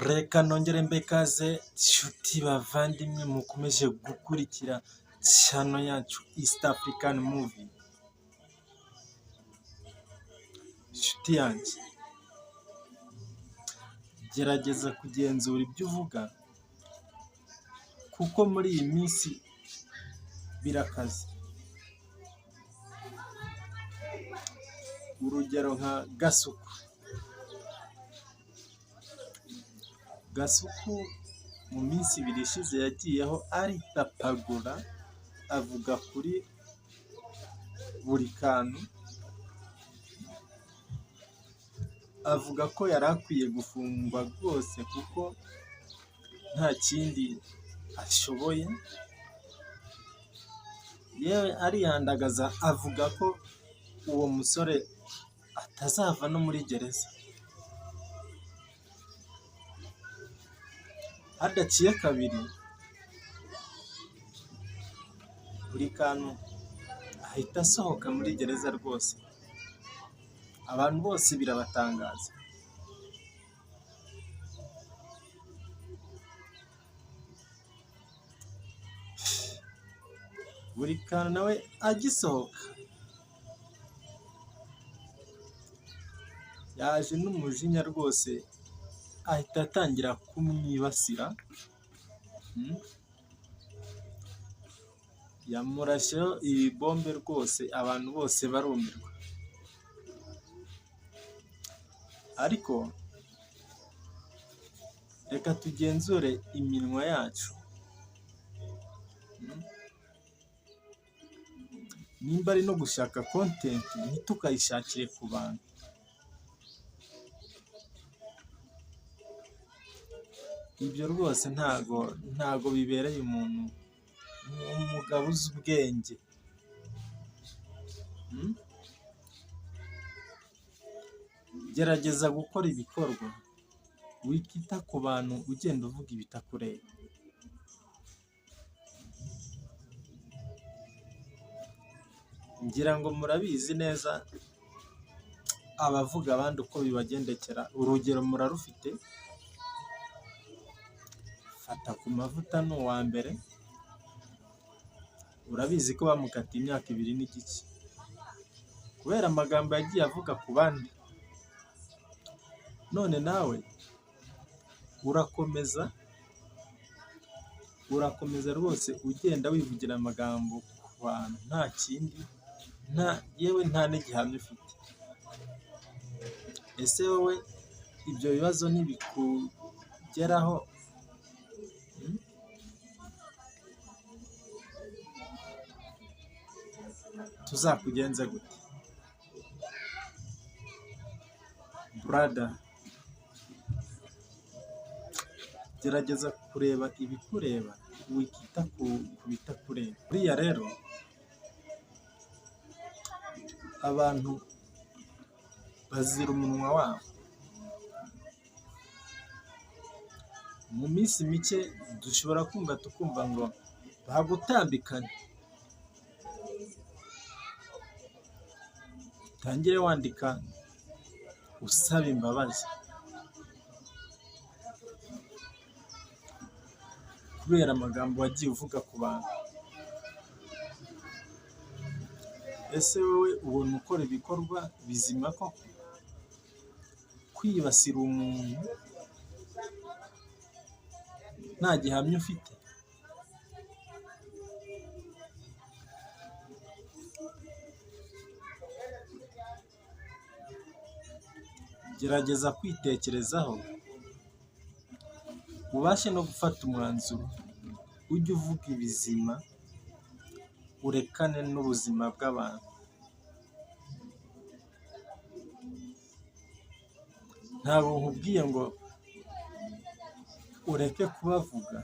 Reka nongere mbekaze nshuti bavandimwe mukomeje gukurikira channel yacu East African Movie. Nshuti yanjye, gerageza kugenzura ibyo uvuga kuko muri iyi minsi birakaze. Urugero nka Gasuku mu minsi ibiri ishize yagiyeho aritapagura avuga kuri buri kantu, avuga ko yari akwiye gufungwa rwose kuko nta kindi ashoboye. Yewe arihandagaza avuga ko uwo musore atazava no muri gereza. Hadaciye kabiri buri kantu ahita asohoka muri gereza rwose. Abantu bose birabatangaza. Buri kantu nawe agisohoka yaje n'umujinya rwose, ahita atangira kumwibasira. Yamurasheho ibibombe rwose, abantu bose barumirwa. Ariko reka tugenzure iminwa yacu, nimba ari no gushaka content ntitukayishakire ku bantu. Ibyo rwose ntago bibereye umuntu, umugabo uzi ubwenge. Gerageza gukora ibikorwa, wikita ku bantu ugenda uvuga ibitakureba. Ngira ngo murabizi neza abavuga abandi uko bibagendekera. Urugero murarufite. Fata ku mavuta ni uwa mbere. Urabizi ko bamukatiye imyaka 2 n'igice kubera amagambo yagiye avuga ku bandi. None nawe urakomeza rwose ugenda wivugira amagambo ku bantu, nta kindi, yewe nta n'igihamya ufite. Ese wowe ibyo bibazo ntibikugeraho? Tuzakugenza gute brother? Gerageza kureba ibikureba, wikita ku bitakureba. Buriya rero abantu bazira umunwa wabo. Mu minsi mike dushobora tukumva ngo bagutambikanye. Tangire wandika usaba imbabazi kubera amagambo wagiye uvuga ku bantu. Ese wowe ubona ukora ibikorwa bizima ko kwibasira umuntu nta gihamya ufite? Gerageza kwitekerezaho, ubashe no gufata umwanzuro. Ujye uvuga ibizima, urekane n'ubuzima bw'abantu. Ntabwo nkubwiye ngo ureke kubavuga,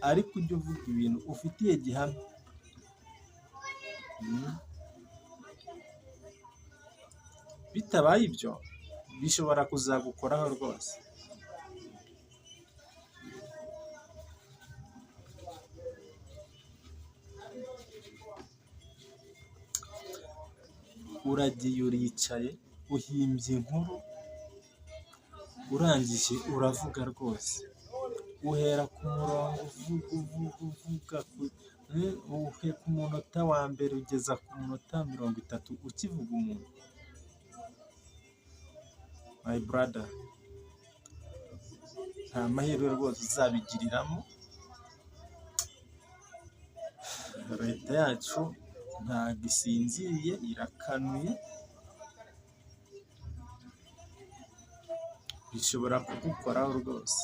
ariko ujye uvuga ibintu ufitiye gihamya. Bitabaye ibyo bishobora kuzagukoraho rwose. Uragiye uricaye uhimbye inkuru urangije uravuga rwose, uhera ku murongo uvuga ku munota wa mbere ugeza ku munota 30 ukivuga umuntu. My brother, nta mahirwe rwose uzabigiriramo. Leta yacu ntabwo isinziriye, irakanuye, bishobora kugukoraho rwose.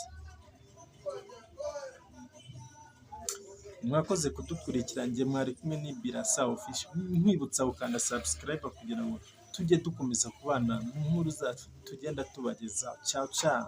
Mwakoze kudukurikira, njye mwari kumwe n'Ibirasa Official, nkwibutsa gukanda subscribe kugira ngo tujye dukomeza kubana mu nkuru zacu tugenda tubagezaho. Ciao ciao.